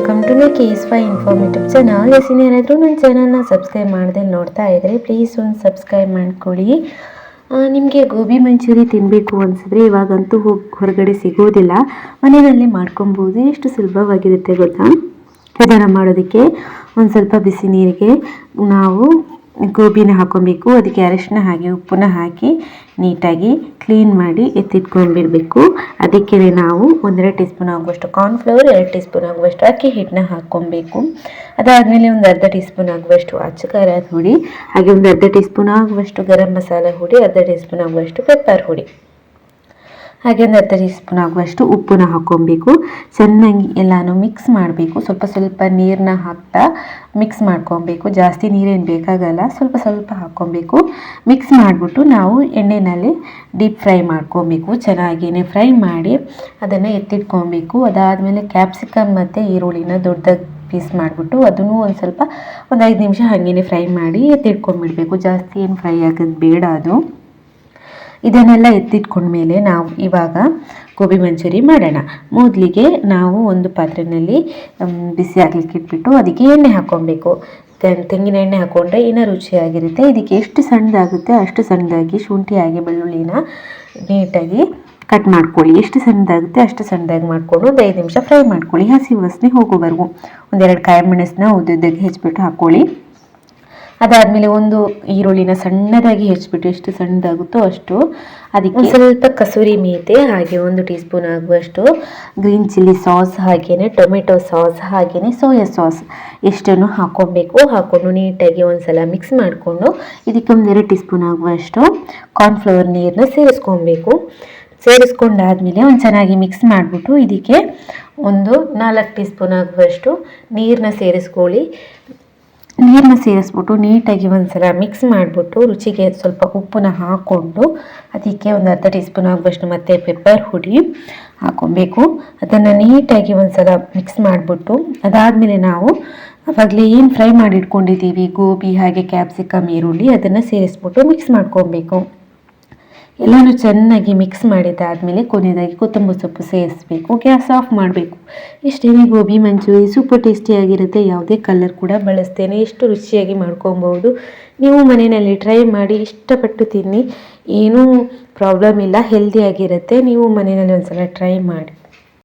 Welcome to my KS5 informative channel. ಏನಾದರೂ ನನ್ನ ಚಾನಲ್ನ ಸಬ್ಸ್ಕ್ರೈಬ್ ಮಾಡದೆ ನೋಡ್ತಾ ಇದ್ದರೆ ಪ್ಲೀಸ್ ಒಂದು ಸಬ್ಸ್ಕ್ರೈಬ್ ಮಾಡ್ಕೊಳ್ಳಿ. ನಿಮಗೆ ಗೋಬಿ ಮಂಚೂರಿ ತಿನ್ನಬೇಕು ಅನಿಸಿದ್ರೆ ಇವಾಗಂತೂ ಹೊರಗಡೆ ಸಿಗೋದಿಲ್ಲ, ಮನೆಯಲ್ಲಿ ಮಾಡ್ಕೊಬೋದು. ಎಷ್ಟು ಸುಲಭವಾಗಿರುತ್ತೆ ಗೊತ್ತಾ ಇದನ್ನು ಮಾಡೋದಕ್ಕೆ. ಒಂದು ಸ್ವಲ್ಪ ಬಿಸಿ ನೀರಿಗೆ ನಾವು ಗೋಬಿನ ಹಾಕ್ಕೊಬೇಕು, ಅದಕ್ಕೆ ಅರಿಶಿನ ಹಾಕಿ ಉಪ್ಪನ್ನ ಹಾಕಿ ನೀಟಾಗಿ ಕ್ಲೀನ್ ಮಾಡಿ ಎತ್ತಿಟ್ಕೊಂಡ್ಬಿಡಬೇಕು. ಅದಕ್ಕೆ ನಾವು 1.5 ಟೀ ಸ್ಪೂನ್ ಆಗುವಷ್ಟು ಕಾರ್ನ್ಫ್ಲವರ್, 2 ಟೀ ಸ್ಪೂನ್ ಆಗುವಷ್ಟು ಅಕ್ಕಿ ಹಿಟ್ಟನ್ನ ಹಾಕ್ಕೊಬೇಕು. ಅದಾದಮೇಲೆ ಒಂದು ಅರ್ಧ ಟೀ ಸ್ಪೂನ್ ಆಗುವಷ್ಟು ಅಚ್ಚ ಖಾರದ ಹುಡಿ, ಹಾಗೆ ಒಂದು ಅರ್ಧ ಟೀ ಸ್ಪೂನ್ ಆಗುವಷ್ಟು ಗರಂ ಮಸಾಲ ಹುಡಿ, ಅರ್ಧ ಟೀ ಸ್ಪೂನ್ ಆಗುವಷ್ಟು ಪೆಪ್ಪರ್ ಹುಡಿ, ಹಾಗೆ ಒಂದು ಅರ್ಧ ಟೀ ಸ್ಪೂನ್ ಆಗುವಷ್ಟು ಉಪ್ಪನ್ನ ಹಾಕ್ಕೊಬೇಕು. ಚೆನ್ನಾಗಿ ಎಲ್ಲನೂ ಮಿಕ್ಸ್ ಮಾಡಬೇಕು. ಸ್ವಲ್ಪ ಸ್ವಲ್ಪ ನೀರನ್ನ ಹಾಕ್ತಾ ಮಿಕ್ಸ್ ಮಾಡ್ಕೊಬೇಕು. ಜಾಸ್ತಿ ನೀರೇನು ಬೇಕಾಗಲ್ಲ, ಸ್ವಲ್ಪ ಸ್ವಲ್ಪ ಹಾಕ್ಕೊಬೇಕು. ಮಿಕ್ಸ್ ಮಾಡಿಬಿಟ್ಟು ನಾವು ಎಣ್ಣೆಯಲ್ಲಿ ಡೀಪ್ ಫ್ರೈ ಮಾಡ್ಕೊಬೇಕು. ಚೆನ್ನಾಗಿಯೇ ಫ್ರೈ ಮಾಡಿ ಅದನ್ನು ಎತ್ತಿಟ್ಕೊಬೇಕು. ಅದಾದಮೇಲೆ ಕ್ಯಾಪ್ಸಿಕಮ್ ಮತ್ತು ಈರುಳ್ಳಿನ ದೊಡ್ಡದಾಗಿ ಪೀಸ್ ಮಾಡಿಬಿಟ್ಟು ಅದನ್ನು ಒಂದು 5 ನಿಮಿಷ ಹಾಗೇ ಫ್ರೈ ಮಾಡಿ ಎತ್ತಿಟ್ಕೊಂಡ್ಬಿಡ್ಬೇಕು. ಜಾಸ್ತಿ ಏನು ಫ್ರೈ ಆಗೋದು ಬೇಡ ಅದು. ಇದನ್ನೆಲ್ಲ ಎತ್ತಿಟ್ಕೊಂಡ್ಮೇಲೆ ನಾವು ಇವಾಗ ಗೋಬಿ ಮಂಚೂರಿ ಮಾಡೋಣ. ಮೊದಲಿಗೆ ನಾವು ಒಂದು ಪಾತ್ರೆಯಲ್ಲಿ ಬಿಸಿ ಆಗಲಿಕ್ಕೆ ಇಟ್ಬಿಟ್ಟು ಅದಕ್ಕೆ ಎಣ್ಣೆ ಹಾಕ್ಕೊಬೇಕು. ತೆಂಗಿನ ಎಣ್ಣೆ ಹಾಕ್ಕೊಂಡ್ರೆ ಇನ್ನೂ ರುಚಿಯಾಗಿರುತ್ತೆ. ಇದಕ್ಕೆ ಎಷ್ಟು ಸಣ್ಣದಾಗುತ್ತೆ ಅಷ್ಟು ಸಣ್ಣದಾಗಿ ಶುಂಠಿ ಹಾಗೆ ಬೆಳ್ಳುಳ್ಳಿನ ನೀಟಾಗಿ ಕಟ್ ಮಾಡ್ಕೊಳ್ಳಿ. ಎಷ್ಟು ಸಣ್ಣದಾಗುತ್ತೆ ಅಷ್ಟು ಸಣ್ಣದಾಗಿ ಮಾಡಿಕೊಂಡು ಒಂದು 5 ನಿಮಿಷ ಫ್ರೈ ಮಾಡ್ಕೊಳ್ಳಿ, ಹಸಿ ವಾಸನೆ ಹೋಗೋವರೆಗೂ. 1-2 ಕಾಯಿ ಮೆಣಸನ್ನ ಉದ್ದುದ್ದಾಗಿ ಹೆಚ್ಚಿಬಿಟ್ಟು ಹಾಕ್ಕೊಳ್ಳಿ. ಅದಾದಮೇಲೆ ಒಂದು ಈರುಳ್ಳಿನ ಸಣ್ಣದಾಗಿ ಹೆಚ್ಚಿಬಿಟ್ಟು ಎಷ್ಟು ಸಣ್ಣದಾಗುತ್ತೋ ಅಷ್ಟು ಅದಕ್ಕೆ ಸ್ವಲ್ಪ ಕಸೂರಿ ಮೇಥಿ, ಹಾಗೆ 1 ಟೀ ಸ್ಪೂನ್ ಆಗುವಷ್ಟು ಗ್ರೀನ್ ಚಿಲ್ಲಿ ಸಾಸ್, ಹಾಗೆಯೇ ಟೊಮೆಟೊ ಸಾಸ್, ಹಾಗೆಯೇ ಸೋಯಾ ಸಾಸ್ ಎಷ್ಟನ್ನು ಹಾಕ್ಕೊಬೇಕು. ಹಾಕ್ಕೊಂಡು ನೀಟಾಗಿ ಒಂದ್ಸಲ ಮಿಕ್ಸ್ ಮಾಡಿಕೊಂಡು ಇದಕ್ಕೆ 1-2 ಟೀ ಸ್ಪೂನ್ ಆಗುವಷ್ಟು ಕಾರ್ನ್ಫ್ಲವರ್ ನೀರನ್ನ ಸೇರಿಸ್ಕೊಬೇಕು. ಸೇರಿಸ್ಕೊಂಡಾದ್ಮೇಲೆ ಒಂದು ಚೆನ್ನಾಗಿ ಮಿಕ್ಸ್ ಮಾಡಿಬಿಟ್ಟು ಇದಕ್ಕೆ ಒಂದು 4 ಟೀ ಸ್ಪೂನ್ ಆಗುವಷ್ಟು ನೀರನ್ನ ಸೇರಿಸ್ಕೊಳ್ಳಿ. ನೀರನ್ನ ಸೇರಿಸ್ಬಿಟ್ಟು ನೀಟಾಗಿ ಒಂದ್ಸಲ ಮಿಕ್ಸ್ ಮಾಡಿಬಿಟ್ಟು ರುಚಿಗೆ ಸ್ವಲ್ಪ ಉಪ್ಪನ್ನ ಹಾಕ್ಕೊಂಡು ಅದಕ್ಕೆ ಒಂದು ಅರ್ಧ ಟೀ ಸ್ಪೂನ್ ಆಗುವಷ್ಟು ಮತ್ತು ಪೆಪ್ಪರ್ ಹುಡಿ ಹಾಕ್ಕೊಬೇಕು. ಅದನ್ನು ನೀಟಾಗಿ ಒಂದ್ಸಲ ಮಿಕ್ಸ್ ಮಾಡಿಬಿಟ್ಟು ಅದಾದಮೇಲೆ ನಾವು ಆವಾಗಲೇ ಏನು ಫ್ರೈ ಮಾಡಿ ಇಟ್ಕೊಂಡಿದ್ದೀವಿ ಗೋಬಿ ಹಾಗೆ ಕ್ಯಾಪ್ಸಿಕಮ್ ಈರುಳ್ಳಿ ಅದನ್ನು ಸೇರಿಸ್ಬಿಟ್ಟು ಮಿಕ್ಸ್ ಮಾಡ್ಕೊಬೇಕು. ಎಲ್ಲನೂ ಚೆನ್ನಾಗಿ ಮಿಕ್ಸ್ ಮಾಡಿದ್ದಾದಮೇಲೆ ಕೊನೆಯದಾಗಿ ಕೊತ್ತಂಬರಿ ಸೊಪ್ಪು ಸೇರಿಸಬೇಕು. ಗ್ಯಾಸ್ ಆಫ್ ಮಾಡಬೇಕು. ಇಷ್ಟೇನೇ ಗೋಬಿ ಮಂಚೂರಿ ಸೂಪರ್ ಟೇಸ್ಟಿಯಾಗಿರುತ್ತೆ. ಯಾವುದೇ ಕಲರ್ ಕೂಡ ಬಳಸ್ತೇನೆ ಎಷ್ಟು ರುಚಿಯಾಗಿ ಮಾಡ್ಕೊಬೋದು. ನೀವು ಮನೆಯಲ್ಲಿ ಟ್ರೈ ಮಾಡಿ ಇಷ್ಟಪಟ್ಟು ತಿನ್ನಿ, ಏನೂ ಪ್ರಾಬ್ಲಮ್ ಇಲ್ಲ, ಹೆಲ್ದಿಯಾಗಿರುತ್ತೆ. ನೀವು ಮನೆಯಲ್ಲಿ ಒಂದ್ಸಲ ಟ್ರೈ ಮಾಡಿ.